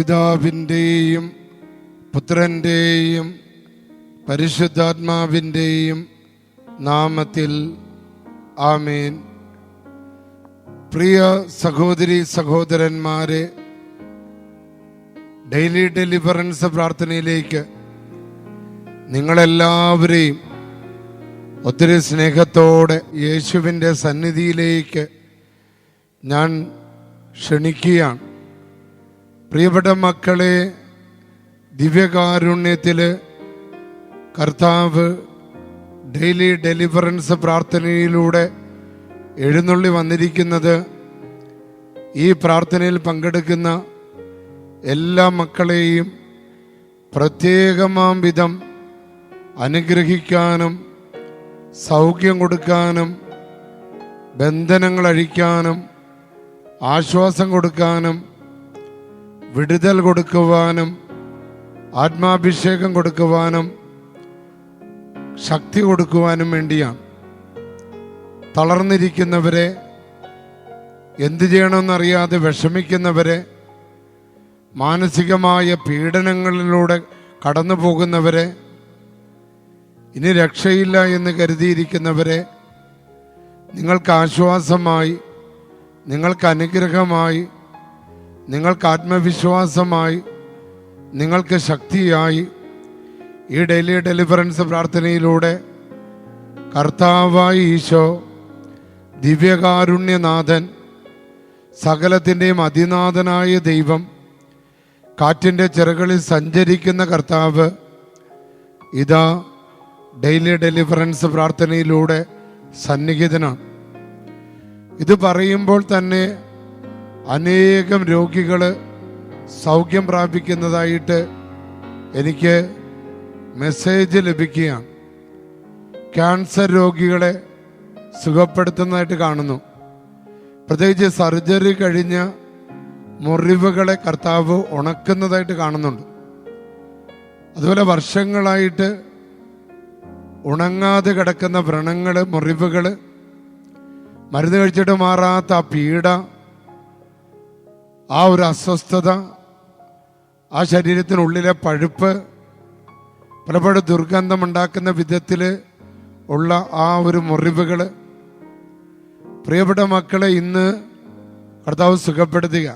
പിതാവിൻ്റെയും പുത്രൻ്റെയും പരിശുദ്ധാത്മാവിൻ്റെയും നാമത്തിൽ ആമേൻ. പ്രിയ സഹോദരി സഹോദരന്മാരെ, ഡെയിലി ഡെലിവറൻസ് പ്രാർത്ഥനയിലേക്ക് നിങ്ങളെല്ലാവരെയും ഒത്തിരി സ്നേഹത്തോടെ യേശുവിൻ്റെ സന്നിധിയിലേക്ക് ഞാൻ ക്ഷണിക്കുകയാണ്. പ്രിയപ്പെട്ട മക്കളെ, ദിവ്യകാരുണ്യത്തിൽ കർത്താവ് ഡെയിലി ഡെലിവറൻസ് പ്രാർത്ഥനയിലൂടെ എഴുന്നള്ളി വന്നിരിക്കുന്നത് ഈ പ്രാർത്ഥനയിൽ പങ്കെടുക്കുന്ന എല്ലാ മക്കളെയും പ്രത്യേകമാം വിധം അനുഗ്രഹിക്കാനും സൗഖ്യം കൊടുക്കാനും ബന്ധനങ്ങൾ അഴിക്കാനും ആശ്വാസം കൊടുക്കാനും വിടുതൽ കൊടുക്കുവാനും ആത്മാഭിഷേകം കൊടുക്കുവാനും ശക്തി കൊടുക്കുവാനും വേണ്ടിയാണ്. തളർന്നിരിക്കുന്നവരെ, എന്തു ചെയ്യണമെന്നറിയാതെ വിഷമിക്കുന്നവരെ, മാനസികമായ പീഡനങ്ങളിലൂടെ കടന്നു പോകുന്നവരെ, ഇനി രക്ഷയില്ല എന്ന് കരുതിയിരിക്കുന്നവരെ നിങ്ങൾക്ക് ആശ്വാസമായി, നിങ്ങൾക്ക് അനുഗ്രഹമായി, നിങ്ങൾക്ക് ആത്മവിശ്വാസമായി, നിങ്ങൾക്ക് ശക്തിയായി ഈ ഡെയിലി ഡെലിവറൻസ് പ്രാർത്ഥനയിലൂടെ കർത്താവായ ഈശോ, ദിവ്യകാരുണ്യനാഥൻ, സകലത്തിൻ്റെയും അതിനാഥനായ ദൈവം, കാറ്റിൻ്റെ ചിറകളിൽ സഞ്ചരിക്കുന്ന കർത്താവ് ഇതാ ഡെയിലി ഡെലിവറൻസ് പ്രാർത്ഥനയിലൂടെ സന്നിഹിതനാണ്. ഇത് പറയുമ്പോൾ തന്നെ അനേകം രോഗികൾ സൗഖ്യം പ്രാപിക്കുന്നതായിട്ട് എനിക്ക് മെസ്സേജ് ലഭിക്കുകയാണ്. ക്യാൻസർ രോഗികളെ സുഖപ്പെടുത്തുന്നതായിട്ട് കാണുന്നു. പ്രത്യേകിച്ച് സർജറി കഴിഞ്ഞ മുറിവുകളെ കർത്താവ് ഉണക്കുന്നതായിട്ട് കാണുന്നുണ്ട്. അതുപോലെ വർഷങ്ങളായിട്ട് ഉണങ്ങാതെ കിടക്കുന്ന വ്രണങ്ങൾ, മുറിവുകൾ, മരുന്ന് കഴിച്ചിട്ട് മാറാത്ത ആ പീഡ, ആ ഒരു അസ്വസ്ഥത, ആ ശരീരത്തിനുള്ളിലെ പഴുപ്പ്, പലപ്പോഴും ദുർഗന്ധമുണ്ടാക്കുന്ന വിധത്തിൽ ഉള്ള ആ ഒരു മുറിവുകൾ, പ്രിയപ്പെട്ട മക്കളെ ഇന്ന് കർത്താവ് സുഖപ്പെടുത്തുക.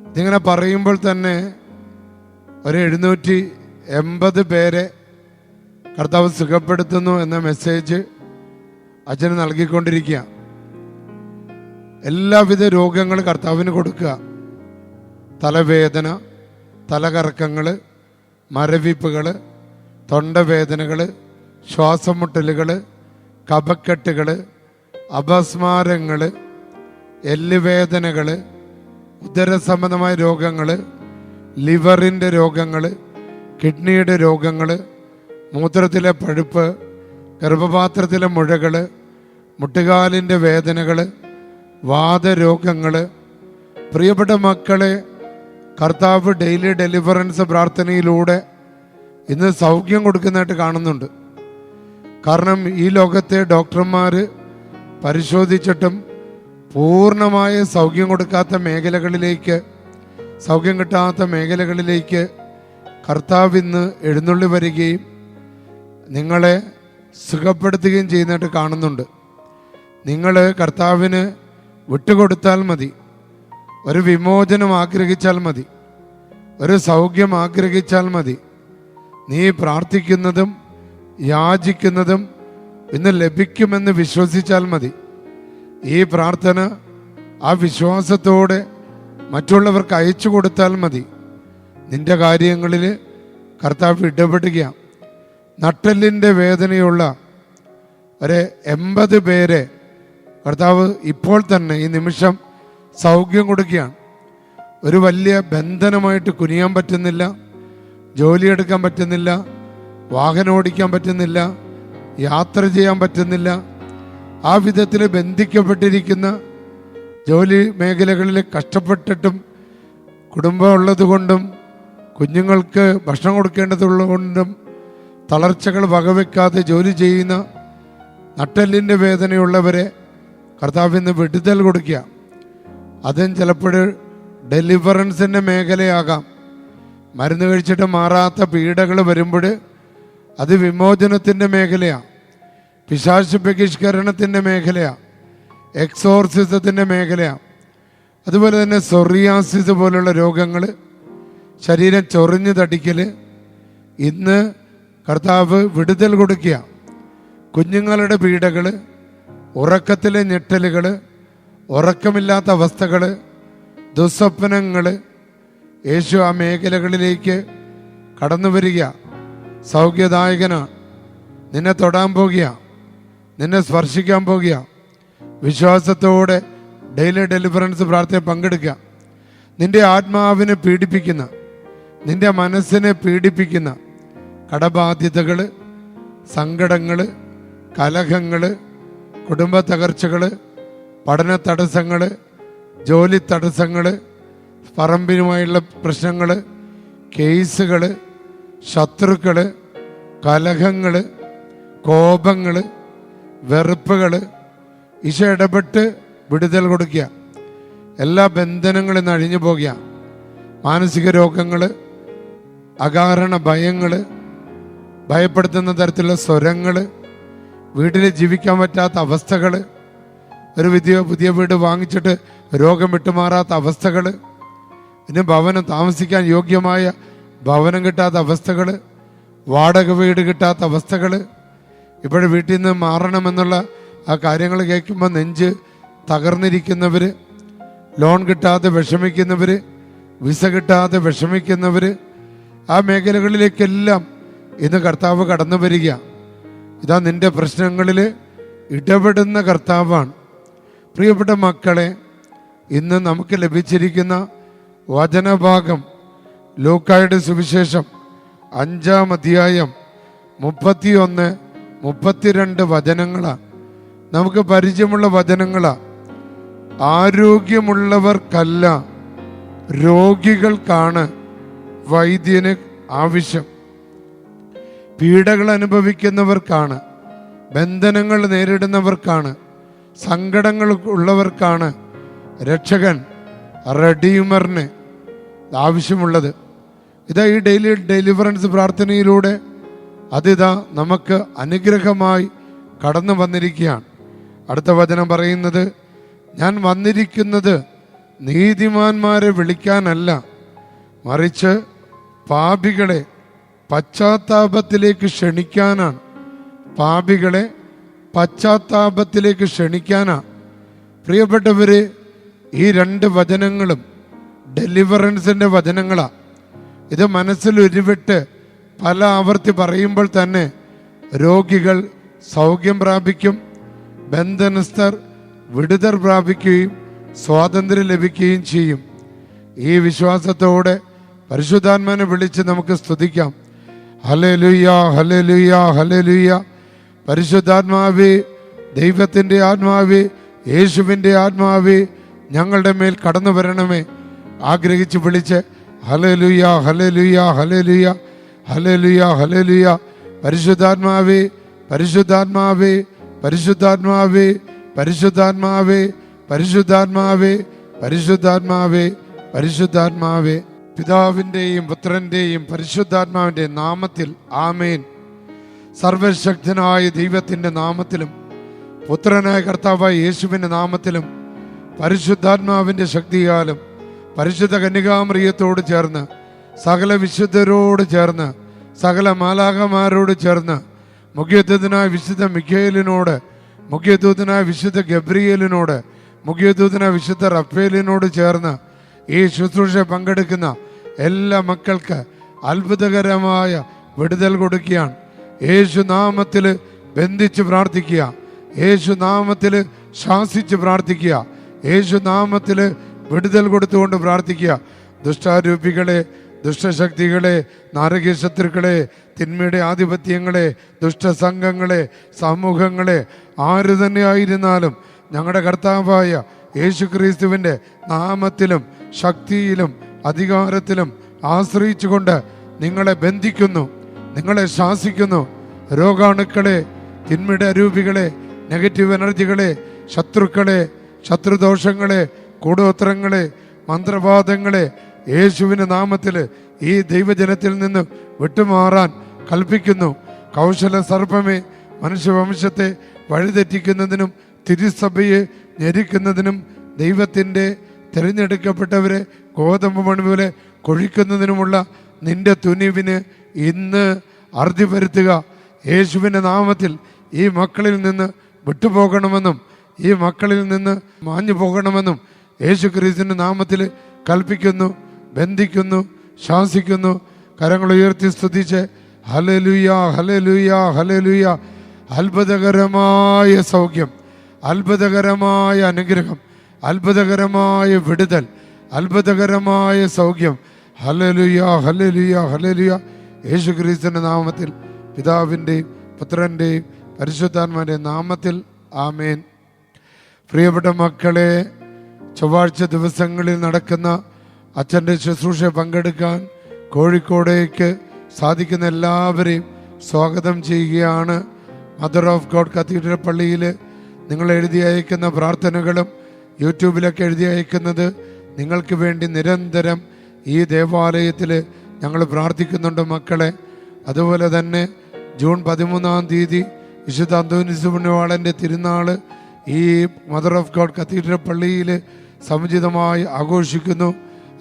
ഇതിങ്ങനെ പറയുമ്പോൾ തന്നെ ഒരു 780 പേരെ കർത്താവ് സുഖപ്പെടുത്തുന്നു എന്ന മെസ്സേജ് അച്ഛന് നൽകിക്കൊണ്ടിരിക്കുക. എല്ലാവിധ രോഗങ്ങൾ കർത്താവിന് കൊടുക്കുക. തലവേദന, തലകറക്കങ്ങൾ, മരവിപ്പുകൾ, തൊണ്ടവേദനകൾ, ശ്വാസം മുട്ടലുകൾ, കഫക്കെട്ടുകൾ, അപസ്മാരങ്ങൾ, എല്ലുവേദനകൾ, ഉദരസംബന്ധമായ രോഗങ്ങൾ, ലിവറിൻ്റെ രോഗങ്ങൾ, കിഡ്നിയുടെ രോഗങ്ങൾ, മൂത്രത്തിലെ പഴുപ്പ്, ഗർഭപാത്രത്തിലെ മുഴകൾ, മുട്ടുകാലിൻ്റെ വേദനകൾ, വാതരോഗങ്ങൾ. പ്രിയപ്പെട്ട മക്കളെ, കർത്താവ് ഡെയിലി ഡെലിവറൻസ് പ്രാർത്ഥനയിലൂടെ ഇന്ന് സൗഖ്യം കൊടുക്കുന്നതായിട്ട് കാണുന്നുണ്ട്. കാരണം ഈ ലോകത്തെ ഡോക്ടർമാർ പരിശോധിച്ചിട്ടും പൂർണ്ണമായ സൗഖ്യം കൊടുക്കാത്ത മേഖലകളിലേക്ക്, സൗഖ്യം കിട്ടാത്ത മേഖലകളിലേക്ക് കർത്താവ് ഇന്ന് എഴുന്നള്ളി വരികയും നിങ്ങളെ സുഖപ്പെടുത്തുകയും ചെയ്യുന്നതായിട്ട് കാണുന്നുണ്ട്. നിങ്ങൾ കർത്താവിന് വിട്ടുകൊടുത്താൽ മതി, ഒരു വിമോചനം ആഗ്രഹിച്ചാൽ മതി, ഒരു സൗഖ്യം ആഗ്രഹിച്ചാൽ മതി. നീ പ്രാർത്ഥിക്കുന്നതും യാചിക്കുന്നതും ഇന്ന് ലഭിക്കുമെന്ന് വിശ്വസിച്ചാൽ മതി. ഈ പ്രാർത്ഥന ആ വിശ്വാസത്തോടെ മറ്റുള്ളവർക്ക് അയച്ചു കൊടുത്താൽ മതി. നിന്റെ കാര്യങ്ങളിൽ കർത്താവ് ഇടപെടുകയാണ്. നട്ടെല്ലിൻ്റെ വേദനയുള്ള ഒരു 80 പേരെ കർത്താവ് ഇപ്പോൾ തന്നെ ഈ നിമിഷം സൗഖ്യം കൊടുക്കുകയാണ്. ഒരു വലിയ ബന്ധനമായിട്ട് കുനിയാൻ പറ്റുന്നില്ല, ജോലിയെടുക്കാൻ പറ്റുന്നില്ല, വാഹനം ഓടിക്കാൻ പറ്റുന്നില്ല, യാത്ര ചെയ്യാൻ പറ്റുന്നില്ല. ആ വിധത്തിൽ ബന്ധിക്കപ്പെട്ടിരിക്കുന്ന ജോലി മേഖലകളിൽ കഷ്ടപ്പെട്ടിട്ടും കുടുംബം ഉള്ളത് കൊണ്ടും കുഞ്ഞുങ്ങൾക്ക് ഭക്ഷണം കൊടുക്കേണ്ടതുള്ളത് കൊണ്ടും തളർച്ചകൾ വകവെക്കാതെ ജോലി ചെയ്യുന്ന നട്ടെല്ലിൻ്റെ വേദനയുള്ളവരെ കർത്താവിന് വിടുതൽ കൊടുക്കുക. അതും ചിലപ്പോൾ ഡെലിവറൻസിൻ്റെ മേഖലയാകാം. മരുന്ന് കഴിച്ചിട്ട് മാറാത്ത പീഡകൾ വരുമ്പോൾ അത് വിമോചനത്തിൻ്റെ മേഖലയാണ്, പിശാച് ബഹിഷ്കരണത്തിൻ്റെ മേഖലയാണ്, എക്സോർസിസത്തിൻ്റെ മേഖലയാണ്. അതുപോലെ തന്നെ സൊറിയാസിസ് പോലുള്ള രോഗങ്ങൾ, ശരീരം ചൊറിഞ്ഞു തടിക്കൽ, ഇന്ന് കർത്താവ് വിടുതൽ കൊടുക്കുക. കുഞ്ഞുങ്ങളുടെ പീഡകൾ, ഉറക്കത്തിലെ ഞെട്ടലുകൾ, ഉറക്കമില്ലാത്ത അവസ്ഥകൾ, ദുസ്വപ്നങ്ങൾ, യേശു ആ മേഖലകളിലേക്ക് കടന്നു വരിക. സൗഖ്യദായകനാണ്. നിന്നെ തൊടാൻ പോകുക, നിന്നെ സ്പർശിക്കാൻ പോകുക. വിശ്വാസത്തോടെ ഡെയിലി ഡെലിവറൻസ് പ്രാർത്ഥന പങ്കെടുക്കുക. നിന്റെ ആത്മാവിനെ പീഡിപ്പിക്കുന്ന, നിന്റെ മനസ്സിനെ പീഡിപ്പിക്കുന്ന കടബാധ്യതകൾ, സങ്കടങ്ങൾ, കലഹങ്ങൾ, കുടുംബ തകർച്ചകൾ, പഠന തടസ്സങ്ങൾ, ജോലി തടസ്സങ്ങൾ, പറമ്പിനുമായുള്ള പ്രശ്നങ്ങൾ, കേസുകൾ, ശത്രുക്കൾ, കലഹങ്ങൾ, കോപങ്ങൾ, വെറുപ്പുകൾ, ഈശോ ഇടപെട്ട് വിടുതൽ കൊടുക്കുക. എല്ലാ ബന്ധനങ്ങളിൽ നിന്ന് അഴിഞ്ഞു പോകുക. മാനസിക രോഗങ്ങൾ, അകാരണ ഭയങ്ങൾ, ഭയപ്പെടുത്തുന്ന തരത്തിലുള്ള സ്വരങ്ങൾ, വീട്ടിൽ ജീവിക്കാൻ പറ്റാത്ത അവസ്ഥകൾ, ഒരു പുതിയ വീട് വാങ്ങിച്ചിട്ട് രോഗം വിട്ടുമാറാത്ത അവസ്ഥകൾ, ഇനി ഭവനം താമസിക്കാൻ യോഗ്യമായ ഭവനം കിട്ടാത്ത അവസ്ഥകൾ, വാടക വീട് കിട്ടാത്ത അവസ്ഥകൾ, ഇപ്പോഴും വീട്ടിൽ നിന്ന് മാറണമെന്നുള്ള ആ കാര്യങ്ങൾ കേൾക്കുമ്പോൾ നെഞ്ച് തകർന്നിരിക്കുന്നവർ, ലോൺ കിട്ടാതെ വിഷമിക്കുന്നവർ, വിസ കിട്ടാതെ വിഷമിക്കുന്നവർ, ആ മേഖലകളിലേക്കെല്ലാം ഇന്ന് കർത്താവ് കടന്നു വരിക. ഇതാ നിന്റെ പ്രശ്നങ്ങളിൽ ഇടപെടുന്ന കർത്താവാണ്. പ്രിയപ്പെട്ട മക്കളെ, ഇന്ന് നമുക്ക് ലഭിച്ചിരിക്കുന്ന വചനഭാഗം ലൂക്കായുടെ സുവിശേഷം 5-ാം അധ്യായം 31, 32 വചനങ്ങളാണ്. നമുക്ക് പരിചയമുള്ള വചനങ്ങളാണ്. ആരോഗ്യമുള്ളവർക്കല്ല, രോഗികൾക്കാണ് വൈദ്യന് ആവശ്യം. പീഡകൾ അനുഭവിക്കുന്നവർക്കാണ്, ബന്ധനങ്ങൾ നേരിടുന്നവർക്കാണ്, സങ്കടങ്ങൾ ഉള്ളവർക്കാണ് രക്ഷകൻ, റെഡീമറിന് ആവശ്യമുള്ളത്. ഇതാ ഈ ഡെയിലി ഡെലിവറൻസ് പ്രാർത്ഥനയിലൂടെ അതിതാ നമുക്ക് അനുഗ്രഹമായി കടന്നു വന്നിരിക്കുകയാണ്. അടുത്ത വചനം പറയുന്നത്, ഞാൻ വന്നിരിക്കുന്നത് നീതിമാന്മാരെ വിളിക്കാനല്ല, മറിച്ച് പാപികളെ പശ്ചാത്താപത്തിലേക്ക് ക്ഷണിക്കാനാണ്. പാപികളെ പശ്ചാത്താപത്തിലേക്ക് ക്ഷണിക്കാനാണ്. പ്രിയപ്പെട്ടവര്, ഈ 2 വചനങ്ങളും ഡെലിവറൻസിൻ്റെ വചനങ്ങളാണ്. ഇത് മനസ്സിൽ ഉരുവിട്ട് പല ആവർത്തി പറയുമ്പോൾ തന്നെ രോഗികൾ സൗഖ്യം പ്രാപിക്കും, ബന്ധനസ്ഥർ വിടുതൽ പ്രാപിക്കുകയും സ്വാതന്ത്ര്യം ലഭിക്കുകയും ചെയ്യും. ഈ വിശ്വാസത്തോടെ പരിശുദ്ധാത്മാവിനെ വിളിച്ച് നമുക്ക് സ്തുതിക്കാം. Hallelujah, hallelujah, hallelujah. പരിശുദ്ധാത്മാവേ, ദൈവത്തിൻ്റെ ആത്മാവേ, യേശുവിൻ്റെ ആത്മാവേ, ഞങ്ങളുടെ മേൽ കടന്നു വരണമേ. ആഗ്രഹിച്ച് വിളിച്ച് hallelujah, hallelujah, hallelujah, hallelujah, hallelujah. പരിശുദ്ധാത്മാവേ, പരിശുദ്ധാത്മാവേ, പരിശുദ്ധാത്മാവേ, പരിശുദ്ധാത്മാവേ, പരിശുദ്ധാത്മാവേ, പരിശുദ്ധാത്മാവേ, പരിശുദ്ധാത്മാവേ. പിതാവിൻ്റെയും പുത്രൻ്റെയും പരിശുദ്ധാത്മാവിൻ്റെയും നാമത്തിൽ ആമേൻ. സർവശക്തനായ ദൈവത്തിൻ്റെ നാമത്തിലും പുത്രനായ കർത്താവായ യേശുവിൻ്റെ നാമത്തിലും പരിശുദ്ധാത്മാവിൻ്റെ ശക്തിയാലും പരിശുദ്ധ കന്യകാമറിയത്തോട് ചേർന്ന് സകല വിശുദ്ധരോട് ചേർന്ന് സകല മാലാഖമാരോട് ചേർന്ന് മുഖ്യദൂതനായ വിശുദ്ധ മിഖായേലിനോട്, മുഖ്യദൂതനായ വിശുദ്ധ ഗബ്രിയേലിനോട്, മുഖ്യദൂതനായ വിശുദ്ധ റഫേലിനോട് ചേർന്ന് ഈ ശുശ്രൂഷ പങ്കെടുക്കുന്ന എല്ലാ മക്കൾക്ക് അത്ഭുതകരമായ വിടുതൽ കൊടുക്കുകയാണ്. യേശുനാമത്തിൽ ബന്ധിച്ച് പ്രാർത്ഥിക്കുക, യേശുനാമത്തിൽ ശാസിച്ച് പ്രാർത്ഥിക്കുക, യേശുനാമത്തിൽ വിടുതൽ കൊടുത്തുകൊണ്ട് പ്രാർത്ഥിക്കുക. ദുഷ്ടാരൂപികളെ, ദുഷ്ടശക്തികളെ, നാരകീയ ശത്രുക്കളെ, തിന്മയുടെ ആധിപത്യങ്ങളെ, ദുഷ്ടസംഘങ്ങളെ, സമൂഹങ്ങളെ, ആര് തന്നെ ആയിരുന്നാലും ഞങ്ങളുടെ കർത്താവായ യേശുക്രിസ്തുവിൻ്റെ നാമത്തിലും ശക്തിയിലും അധികാരത്തിലും ആശ്രയിച്ചുകൊണ്ട് നിങ്ങളെ ബന്ധിക്കുന്നു, നിങ്ങളെ ശാസിക്കുന്നു. രോഗാണുക്കളെ, തിന്മയുടെ അരൂപികളെ, നെഗറ്റീവ് എനർജികളെ, ശത്രുക്കളെ, ശത്രുദോഷങ്ങളെ, കൂടോത്രങ്ങളെ, മന്ത്രവാദങ്ങളെ യേശുവിന്റെ നാമത്തിൽ ഈ ദൈവജനത്തിൽ നിന്ന് വിട്ടുമാറാൻ കൽപ്പിക്കുന്നു. കൗശല സർപ്പമേ, മനുഷ്യവംശത്തെ വഴിതെറ്റിക്കുന്നതിനും തിരുസഭയെ ഞെരിക്കുന്നതിനും ദൈവത്തിൻ്റെ തിരഞ്ഞെടുക്കപ്പെട്ടവരെ ഗോതമ്പ് മണി പോലെ കൊഴിക്കുന്നതിനുമുള്ള നിന്റെ തുനിവിന് ഇന്ന് അറുതി വരുത്തുക. യേശുവിൻ്റെ നാമത്തിൽ ഈ മക്കളിൽ നിന്ന് വിട്ടുപോകണമെന്നും ഈ മക്കളിൽ നിന്ന് മാഞ്ഞു പോകണമെന്നും യേശു ക്രിസ്തുവിന്റെ നാമത്തിൽ കൽപ്പിക്കുന്നു, ബന്ധിക്കുന്നു, ശാസിക്കുന്നു. കരങ്ങൾ ഉയർത്തി സ്തുതിച്ച് ഹല്ലേലൂയ, ഹല്ലേലൂയ, ഹല്ലേലൂയ. അത്ഭുതകരമായ സൗഖ്യം, അത്ഭുതകരമായ അനുഗ്രഹം, അത്ഭുതകരമായ വിടുതൽ, അത്ഭുതകരമായ സൗഖ്യം. Hallelujah, hallelujah, hallelujah. യേശു ക്രിസ്തുവിന്റെ നാമത്തിൽ, പിതാവിൻ്റെയും പുത്രൻ്റെയും പരിശുദ്ധാത്മാവിൻ്റെയും നാമത്തിൽ ആമേൻ. പ്രിയപ്പെട്ട മക്കളെ, ചൊവ്വാഴ്ച ദിവസങ്ങളിൽ നടക്കുന്ന അച്ഛൻ്റെ ശുശ്രൂഷ പങ്കെടുക്കാൻ കോഴിക്കോടേക്ക് സാധിക്കുന്ന എല്ലാവരെയും സ്വാഗതം ചെയ്യുകയാണ്. മദർ ഓഫ് ഗോഡ് കത്തീഡ്രൽ പള്ളിയിൽ നിങ്ങൾ എഴുതി അയക്കുന്ന പ്രാർത്ഥനകളും യൂട്യൂബിലൊക്കെ എഴുതി അയക്കുന്നത് നിങ്ങൾക്ക് വേണ്ടി നിരന്തരം ഈ ദേവാലയത്തിൽ ഞങ്ങൾ പ്രാർത്ഥിക്കുന്നുണ്ട് മക്കളെ. അതുപോലെ തന്നെ ജൂൺ 13 വിശുദ്ധ അന്തോനീസ് പുണ്യവാളൻ്റെ തിരുനാൾ ഈ മദർ ഓഫ് ഗോഡ് കത്തീഡ്രൽ പള്ളിയിൽ സമുചിതമായി ആഘോഷിക്കുന്നു.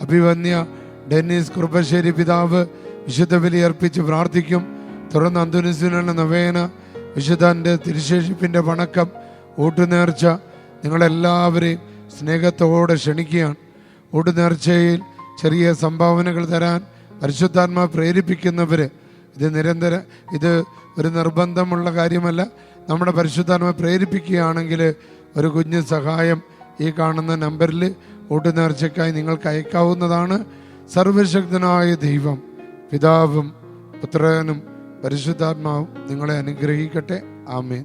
അഭിവന്യ ഡെന്നീസ് കുറുപ്പശ്ശേരി പിതാവ് വിശുദ്ധ ബലി അർപ്പിച്ച് പ്രാർത്ഥിക്കും. തുടർന്ന് അന്തോനീസിനുള്ള നവേന, വിശുദ്ധൻ്റെ തിരുശേഷിപ്പിൻ്റെ വണക്കം, ഊട്ടുനേർച്ച നിങ്ങളെല്ലാവരെയും സ്നേഹത്തോടെ ക്ഷണിക്കുകയാണ്. ഊട്ടുനേർച്ചയിൽ ചെറിയ സംഭാവനകൾ തരാൻ പരിശുദ്ധാത്മാ പ്രേരിപ്പിക്കുന്നവർ, ഇത് ഒരു നിർബന്ധമുള്ള കാര്യമല്ല. നമ്മുടെ പരിശുദ്ധാത്മാ പ്രേരിപ്പിക്കുകയാണെങ്കിൽ ഒരു കുഞ്ഞു സഹായം ഈ കാണുന്ന നമ്പറിൽ ഊട്ടുനേർച്ചയ്ക്കായി നിങ്ങൾക്ക് അയക്കാവുന്നതാണ്. സർവശക്തനായ ദൈവം പിതാവും പുത്രനും പരിശുദ്ധാത്മാവും നിങ്ങളെ അനുഗ്രഹിക്കട്ടെ. ആമേൻ.